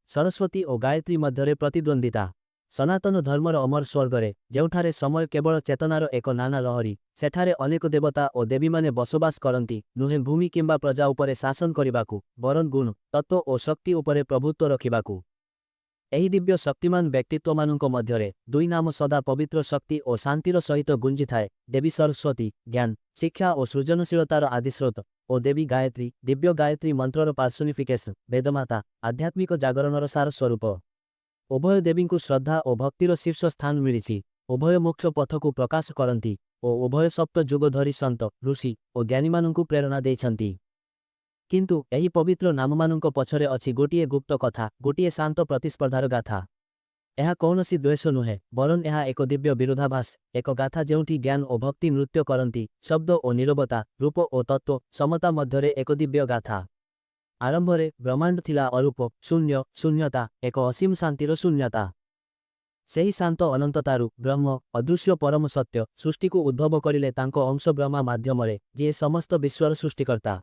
सरस्वती और गायत्री मध्यरे प्रतिद्वंदिता। सनातन धर्मर अमर स्वर्गरे जेउठारे समय केवल चेतनार एक नाना लहरी सेठारे अनेक देवता और देवी माने बसवास करती नुहे भूमि किंबा प्रजा उपरे शासन करने वरन गुण तत्व और शक्ति उपरे प्रभुत्व रखिबाकू। एही दिव्य शक्तिमान व्यक्तित्व मानक मध्यरे दुई नाम सदा पवित्र शक्ति और शांतिर सहित गुंजी थाए। देवी सरस्वती ज्ञान शिक्षा और सृजनशीलतार आदिस्रोत और देवी गायत्री दिव्य गायत्री मंत्रर पार्सोनिफिकेशन वेदमाता आध्यात्मिक जागरणर सार स्वरूप। उभय देवी को श्रद्धा और भक्तिर शीर्ष स्थान मिली। उभय मुख्य पथ को प्रकाश करती और उभय सप्त जुग धरी सन्त ऋषि और ज्ञानी मानू प्रेरणा देइछन्ति। किंतु यही पवित्र नाममानंक पछरे अछि गोटिए गुप्त कथा, गोटिए शांत प्रतिस्पर्धार गाथा। यह कौनसी द्वेष नुहे बरन यह एक दिव्य विरोधाभास, एक गाथा जेउठी ज्ञान और भक्ति नृत्य करती, शब्द और नीरवता रूप और तत्व समता मध्यरे एक दिव्य गाथा। आरंभरे ब्रह्मांड थिला अरूप शून्य शून्यता एक असीम शांतिर शून्यता। सेही शांत अनंततारु ब्रह्म अदृश्य परम सत्य सृष्टि को उद्भव करिले तांको अंश ब्रह्मा माध्यमरे जे समस्त विश्वर सृष्टिकर्ता।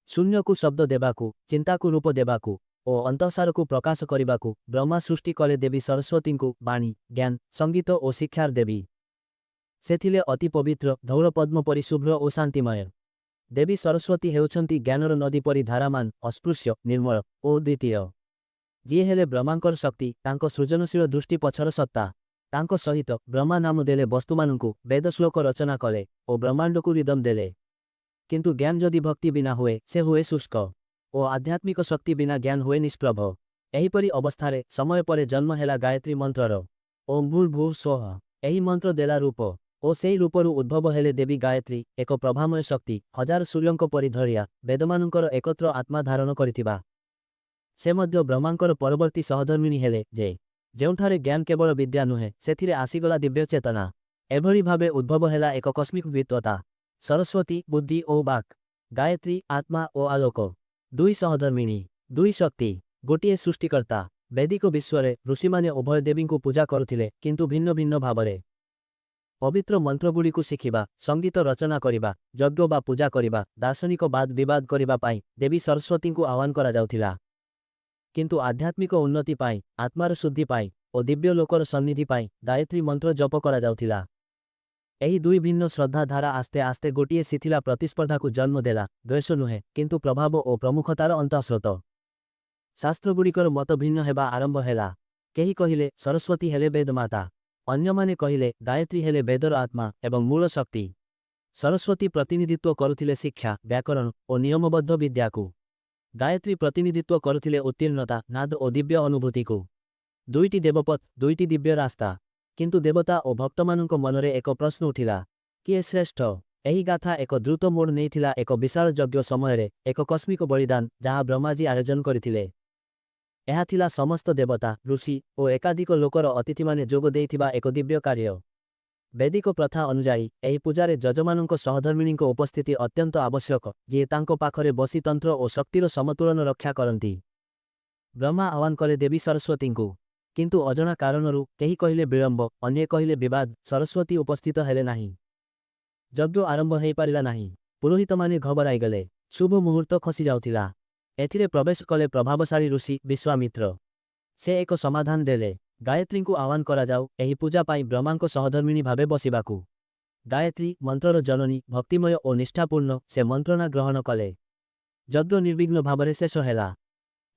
शून्य को शब्द देबाकू चिंता को रूप देबाकू और अंतसार को प्रकाश करिबाकू ब्रह्मा सृष्टि कले देवी सरस्वती को वाणी ज्ञान संगीत और शिक्षार देवी। सेथिले अति पवित्र धौल पद्म परि शुभ्र और शांतिमय। देवी सरस्वती हेउछन्ति ज्ञानर नदी परि धारामान अस्पृश्य निर्मल और द्वितीय। जी हेले ब्रह्मांकर शक्ति तांको सृजनशील दृष्टि पछर सत्ता। तांको सहित ब्रह्मा नाम देले वस्तुमानंकु वेद श्लोक रचना कले और ब्रह्मांड को रिदम देले। किंतु ज्ञान जदि भक्ति बिना हुए से हुए शुष्क और आध्यात्मिक शक्ति बिना ज्ञान हुए निष्प्रभ। एहीपरि अवस्थारे समय परे जन्म हेला गायत्री मंत्रर ओम भूर्भुवः स्वः। एही मंत्र देला रूप और सेही रूपरु उद्भव हेले देवी गायत्री एक प्रभामय शक्ति हजार सूर्यंक परि धरिया वेदमानंकर एकत्र आत्मा धारण करिथिबा। से मध्य ब्रह्मांकर परवर्ती सहधर्मिणी हेले जे जेउठारे ज्ञान केवल विद्या नुहे सेथिरे आसीगला दिव्य चेतना। एभरी भावे उद्भव हेला एक कस्मिक वित्वता। सरस्वती बुद्धि और बाक, गायत्री आत्मा और आलोक। दुई सहधर्मिणी दुई शक्ति गोटिए सृष्टिकर्ता। वैदिक विश्वरे ऋषिमाने उभय देवी को पूजा करुथिले किंतु भिन्न भिन्न भावरे। पवित्र मंत्रगुड़ी को शिखिबा संगीत रचना करिबा यज्ञ बा पूजा करिबा दार्शनिक वाद विवाद करिबा पाई देवी सरस्वती को आह्वान करा जाउथिला। किंतु आध्यात्मिक उन्नति पाई आत्मार शुद्धि पाई और दिव्य लोकर सन्निधि पाई गायत्री मंत्र जप करा जाउथिला। एही दुई भिन्न श्रद्धाधारा आस्ते आस्ते गोटिए शिथिला प्रतिस्पर्धा को जन्म देला। द्वेष नुहे किंतु प्रभाव और प्रमुखतार अंतःस्रोत। शास्त्रगुड़िकर मत भिन्न हेबा आरंभ हेला। केही कहिले सरस्वती हेले वेदमाता, अन्यमाने कहिले गायत्री हेले वेदर आत्मा एवं मूल शक्ति। सरस्वती प्रतिनिधित्व करुथिले शिक्षा व्याकरण और नियमबद्ध विद्या को। गायत्री प्रतिनिधित्व करुथिले उत्तीर्णता नाद और दिव्य अनुभूति को। दुईटी देवपथ दुईटी दिव्य रास्ता। किंतु देवता और भक्तमानंक मनरे एक प्रश्न उठिला किए श्रेष्ठ। एही गाथा एक द्रुत मोड़ नेइथिला एक विशाल यज्ञ समयरे एक कस्मिक बलिदान जहाँ ब्रह्माजी आयोजन करिथिले। एहा थिला समस्त देवता ऋषि और एकाधिक लोकर अतिथि माने जोग देइथिबा एक दिव्य कार्य। वैदिक प्रथा अनुजाई एही पूजारे जजमानंक सहधर्मिणींक उपस्थिति अत्यंत आवश्यक जे तांको पाखरे बसी तंत्र और शक्तिर समतुलन रक्षा करती। ब्रह्मा आह्वान कले देवी सरस्वती को किंतु अजना कारणरू केही कहिले विलंब अन्य कहिले विवाद सरस्वती उपस्थित हेले नाही। यज्ञ आरंभ हो पारिला नाही। पुरोहित माने घबराई गले। शुभ मुहूर्त खसी जाउथिला। एथिरे प्रवेश कले प्रभावशाली ऋषि विश्वामित्र। से एक समाधान देले गायत्री को आह्वान करा जाऊ एही पूजा पाई ब्रह्मांक सहधर्मिणी भावे बसिबाकू। गायत्री मंत्रर जननी भक्तिमय और निष्ठापूर्ण से मंत्रणा ग्रहण कले। यज्ञ निर्विघ्न भावरे शेष हेला।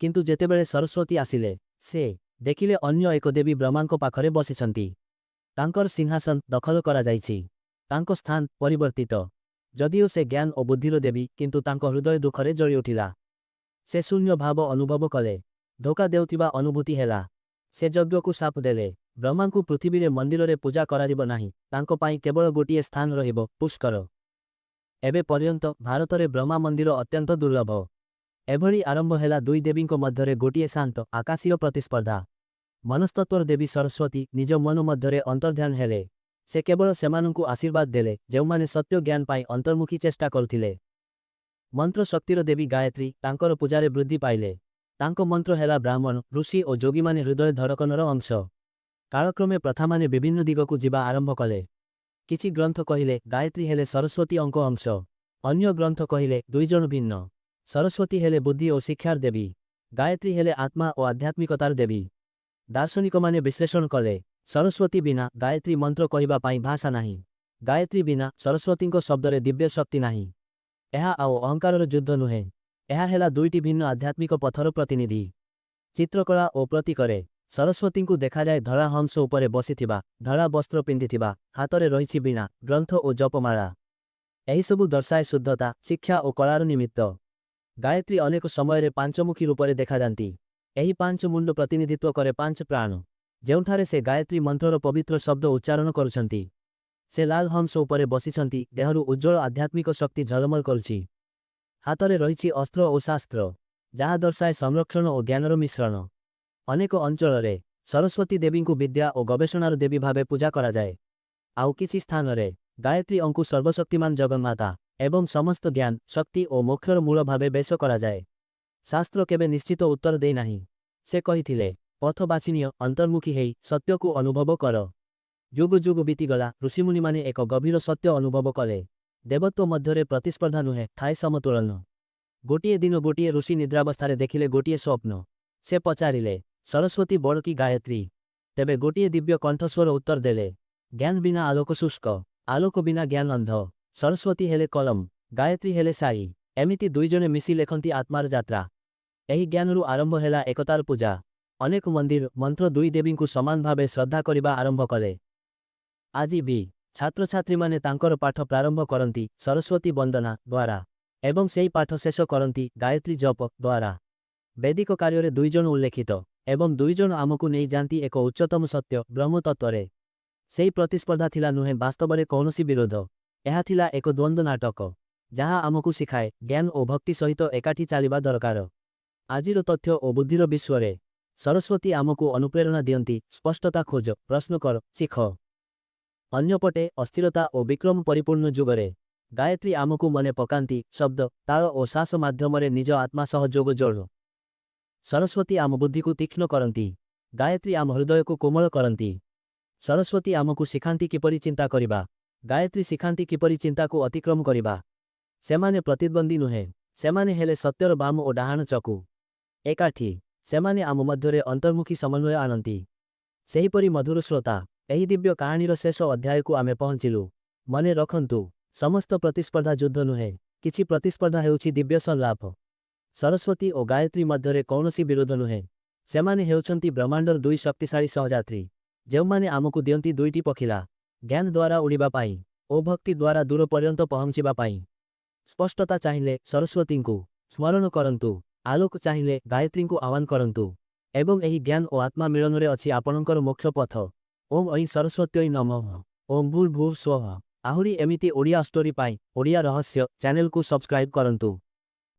किंतु जेतेबेले सरस्वती आसिले से देखिले अन्य एक देवी ब्रह्मांक पाखरे बसिछन्ति। तांकर सिंहासन दखल करा जाइछि। तांको स्थान परिवर्तित। जदिओ से ज्ञान और बुद्धिर देवी किंतु तांको हृदय दुखरे जड़ी उठिला। से शून्य भाव अनुभव कले। धोका देउथिबा अनुभूति हेला। से यज्ञ को साप देले ब्रह्मा को पृथ्वी मंदिर रे पूजा कराजिब नाही। तांको पाई केवल गोटिए स्थान रहिबो पुष्कर। एबे पर्यंत भारत रे ब्रह्मा मंदिर अत्यंत दुर्लभ। एभरी आरंभ हेला दुई देवी मध्यरे गोटिए शांत आकाशीय प्रतिस्पर्धा। मनस्तत्वर देवी सरस्वती निज मन मध्यरे अंतर्ध्यान हेले। से केवल सेमानंकु आशीर्वाद देले जेउमाने सत्य ज्ञान पाई अंतर्मुखी चेष्टा करुथिले। मंत्र शक्तिर देवी गायत्री तांकर पूजारे वृद्धि पाइले। तांको मंत्र हेला ब्राह्मण ऋषि और जोगी माने हृदय धड़कनर अंश। कालक्रमे प्रथा माने विभिन्न दिगकु जिबा आरंभ कले। किछि ग्रंथ कहिले गायत्री हेले सरस्वती अंक अंश। अन्य ग्रंथ कहिले दुई जण भिन्न। सरस्वती हेले बुद्धि और शिक्षार देवी। ଗାୟତ୍ରୀ ହେଲେ ଆତ୍ମା ଓ ଆଧ୍ୟାତ୍ମିକତାର ଦେବୀ। ଦାର୍ଶନିକମାନେ ବିଶ୍ଳେଷଣ କଲେ, ସରସ୍ୱତୀ ବିନା ଗାୟତ୍ରୀ ମନ୍ତ୍ର କହିବା ପାଇଁ ଭାଷା ନାହିଁ। ଗାୟତ୍ରୀ ବିନା ସରସ୍ୱତୀଙ୍କ ଶବ୍ଦରେ ଦିବ୍ୟ ଶକ୍ତି ନାହିଁ। ଏହା ଆଉ ଅହଙ୍କାରର ଯୁଦ୍ଧ ନୁହେଁ। ଏହା ହେଲା ଦୁଇଟି ଭିନ୍ନ ଆଧ୍ୟାତ୍ମିକ ପଥର ପ୍ରତିନିଧି। ଚିତ୍ରକଳା ଓ ପ୍ରତୀକରେ ସରସ୍ୱତୀଙ୍କୁ ଦେଖାଯାଏ ଧଳା ହଂସ ଉପରେ ବସିଥିବା, ଧଳା ବସ୍ତ୍ର ପିନ୍ଧିଥିବା, ହାତରେ ରହିଛି ବୀଣା, ଗ୍ରନ୍ଥ ଓ ଜପମାଳା। ଏହିସବୁ ଦର୍ଶାଏ ଶୁଦ୍ଧତା, ଶିକ୍ଷା ଓ କଳାର ନିମିତ୍ତ। ଗାୟତ୍ରୀ ଅନେକ ସମୟରେ ପାଞ୍ଚମୁଖୀ ରୂପରେ ଦେଖାଯାନ୍ତି। ଏହି ପାଞ୍ଚ ମୁଣ୍ଡ ପ୍ରତିନିଧିତ୍ୱ କରେ ପାଞ୍ଚ ପ୍ରାଣ। ଯେଉଁଠାରେ ସେ ଗାୟତ୍ରୀ ମନ୍ତ୍ରର ପବିତ୍ର ଶବ୍ଦ ଉଚ୍ଚାରଣ କରୁଛନ୍ତି। ସେ ଲାଲ ହଂସ ଉପରେ ବସିଛନ୍ତି, ଦେହରୁ ଉଜ୍ଜ୍ୱଳ ଆଧ୍ୟାତ୍ମିକ ଶକ୍ତି ଝଲମଲ କରୁଛି। ହାତରେ ରହିଛି ଅସ୍ତ୍ର ଓ ଶାସ୍ତ୍ର, ଯାହା ଦର୍ଶାଏ ସଂରକ୍ଷଣ ଓ ଜ୍ଞାନର ମିଶ୍ରଣ। ଅନେକ ଅଞ୍ଚଳରେ ସରସ୍ୱତୀ ଦେବୀଙ୍କୁ ବିଦ୍ୟା ଓ ଗବେଷଣାର ଦେବୀ ଭାବେ ପୂଜା କରାଯାଏ। ଆଉ କିଛି ସ୍ଥାନରେ ଗାୟତ୍ରୀ ଅଙ୍କୁ ସର୍ବଶକ୍ତିମାନ ଜଗନ୍ମାତା ଏବଂ ସମସ୍ତ ଜ୍ଞାନ, ଶକ୍ତି ଓ ମୋକ୍ଷର ମୂଳ ଭାବେ ବେଶ କରାଯାଏ। ଶାସ୍ତ୍ର କେବେ ନିଶ୍ଚିତ ଉତ୍ତର ଦେଇନାହିଁ। ସେ କହିଥିଲେ, ପଥ ବାଛିନିଅ, ଅନ୍ତର୍ମୁଖୀ ହେଇ ସତ୍ୟକୁ ଅନୁଭବ କର। ଯୁଗ ଯୁଗ ବିତିଗଲା, ଋଷିମୁନିମାନେ ଏକ ଗଭୀର ସତ୍ୟ ଅନୁଭବ କଲେ। ଦେବତ୍ୱ ମଧ୍ୟରେ ପ୍ରତିସ୍ପର୍ଦ୍ଧା ନୁହେଁ, ଥାଏ ସମତୁଳନ। ଗୋଟିଏ ଦିନ ଗୋଟିଏ ଋଷି ନିଦ୍ରାବସ୍ଥାରେ ଦେଖିଲେ ଗୋଟିଏ ସ୍ୱପ୍ନ। ସେ ପଚାରିଲେ, ସରସ୍ୱତୀ ବଡ଼ କି ଗାୟତ୍ରୀ? ତେବେ ଗୋଟିଏ ଦିବ୍ୟ କଣ୍ଠସ୍ୱର ଉତ୍ତର ଦେଲେ, ଜ୍ଞାନ ବିନା ଆଲୋକ ଶୁଷ୍କ, ଆଲୋକ ବିନା ଜ୍ଞାନ ଅନ୍ଧ। ସରସ୍ୱତୀ ହେଲେ କଲମ, ଗାୟତ୍ରୀ ହେଲେ ସାଇ। ଏମିତି ଦୁଇଜଣ ମିଶି ଲେଖନ୍ତି ଆତ୍ମାର ଯାତ୍ରା। ଏହି ଜ୍ଞାନରୁ ଆରମ୍ଭ ହେଲା ଏକତାର ପୂଜା। ଅନେକ ମନ୍ଦିର, ମନ୍ତ୍ର ଦୁଇ ଦେବୀଙ୍କୁ ସମାନ ଭାବେ ଶ୍ରଦ୍ଧା କରିବା ଆରମ୍ଭ କଲେ। ଆଜି ବି ଛାତ୍ରଛାତ୍ରୀମାନେ ତାଙ୍କର ପାଠ ପ୍ରାରମ୍ଭ କରନ୍ତି ସରସ୍ୱତୀ ବନ୍ଦନା ଦ୍ୱାରା ଏବଂ ସେହି ପାଠ ଶେଷ କରନ୍ତି ଗାୟତ୍ରୀ ଜପ ଦ୍ୱାରା। ବୈଦିକ କାର୍ଯ୍ୟରେ ଦୁଇଜଣ ଉଲ୍ଲେଖିତ ଏବଂ ଦୁଇଜଣ ଆମକୁ ନେଇ ଯାଆନ୍ତି ଏକ ଉଚ୍ଚତମ ସତ୍ୟ ବ୍ରହ୍ମତତ୍ତ୍ୱରେ। ସେହି ପ୍ରତିସ୍ପର୍ଦ୍ଧା ଥିଲା ନୁହେଁ ବାସ୍ତବରେ କୌଣସି ବିରୋଧ। ଏହା ଥିଲା ଏକ ଦ୍ୱନ୍ଦ୍ୱ ନାଟକ, ଯାହା ଆମକୁ ଶିଖାଏ ଜ୍ଞାନ ଓ ଭକ୍ତି ସହିତ ଏକାଠି ଚାଲିବା ଦରକାର। ଆଜିର ତଥ୍ୟ ଓ ବୁଦ୍ଧିର ବିଶ୍ୱରେ ସରସ୍ୱତୀ ଆମକୁ ଅନୁପ୍ରେରଣା ଦିଅନ୍ତି, ସ୍ପଷ୍ଟତା ଖୋଜ, ପ୍ରଶ୍ନ କର, ଶିଖ। ଅନ୍ୟପଟେ ଅସ୍ଥିରତା ଓ ବିକ୍ରମ ପରିପୂର୍ଣ୍ଣ ଯୁଗରେ ଗାୟତ୍ରୀ ଆମକୁ ମନେ ପକାନ୍ତି ଶବ୍ଦ, ତାଳ ଓ ଶ୍ୱାସ ମାଧ୍ୟମରେ ନିଜ ଆତ୍ମା ସହ ଯୋଗ ଯୋଡ଼। ସରସ୍ୱତୀ ଆମ ବୁଦ୍ଧିକୁ ତୀକ୍ଷ୍ଣ କରନ୍ତି, ଗାୟତ୍ରୀ ଆମ ହୃଦୟକୁ କୋମଳ କରନ୍ତି। ସରସ୍ୱତୀ ଆମକୁ ଶିଖାନ୍ତି କିପରି ଚିନ୍ତା କରିବା, ଗାୟତ୍ରୀ ଶିଖାନ୍ତି କିପରି ଚିନ୍ତାକୁ ଅତିକ୍ରମ କରିବା। ସେମାନେ ପ୍ରତିଦ୍ୱନ୍ଦ୍ୱୀ ନୁହେଁ, ସେମାନେ ହେଲେ ସତ୍ୟର ବାମ ଓ ଡାହାଣ ଚକୁ। ଏକାଠି ସେମାନେ ଆମ ମଧ୍ୟରେ ଅନ୍ତର୍ମୁଖୀ ସମନ୍ୱୟ ଆଣନ୍ତି। ସେହିପରି ମଧୁର ଶ୍ରୋତା, ଏହି ଦିବ୍ୟ କାହାଣୀର ଶେଷ ଅଧ୍ୟାୟକୁ ଆମେ ପହଞ୍ଚିଲୁ। ମନେ ରଖନ୍ତୁ, ସମସ୍ତ ପ୍ରତିସ୍ପର୍ଦ୍ଧା ଯୁଦ୍ଧ ନୁହେଁ, କିଛି ପ୍ରତିସ୍ପର୍ଦ୍ଧା ହେଉଛି ଦିବ୍ୟ ସଂଲାପ। ସରସ୍ୱତୀ ଓ ଗାୟତ୍ରୀ ମଧ୍ୟରେ କୌଣସି ବିରୋଧ ନୁହେଁ। ସେମାନେ ହେଉଛନ୍ତି ବ୍ରହ୍ମାଣ୍ଡର ଦୁଇ ଶକ୍ତିଶାଳୀ ସହଯାତ୍ରୀ, ଯେଉଁମାନେ ଆମକୁ ଦିଅନ୍ତି ଦୁଇଟି ପଖିଲା, ଜ୍ଞାନ ଦ୍ୱାରା ଉଡ଼ିବା ପାଇଁ ଓ ଭକ୍ତି ଦ୍ୱାରା ଦୂର ପର୍ଯ୍ୟନ୍ତ ପହଞ୍ଚିବା ପାଇଁ। ସ୍ପଷ୍ଟତା ଚାହିଁଲେ ସରସ୍ୱତୀଙ୍କୁ ସ୍ମରଣ କରନ୍ତୁ, ଆଲୋକ ଚାହିଁଲେ ଗାୟତ୍ରୀଙ୍କୁ ଆହ୍ୱାନ କରନ୍ତୁ ଏବଂ ଏହି ଜ୍ଞାନ ଓ ଆତ୍ମା ମିଳନରେ ଅଛି ଆପଣଙ୍କର ମୋକ୍ଷ ପଥ। ଓମ୍ ଐ ସରସ୍ୱତ୍यै ନମଃ। ଓମ୍ ଭୂର୍ଭୁଃ ସ୍ୱଃ। ଆହୁରି ଏମିତି ଓଡ଼ିଆ ଷ୍ଟୋରି ପାଇଁ ଓଡ଼ିଆ ରହସ୍ୟ ଚ୍ୟାନେଲକୁ ସବସ୍କ୍ରାଇବ୍ କରନ୍ତୁ।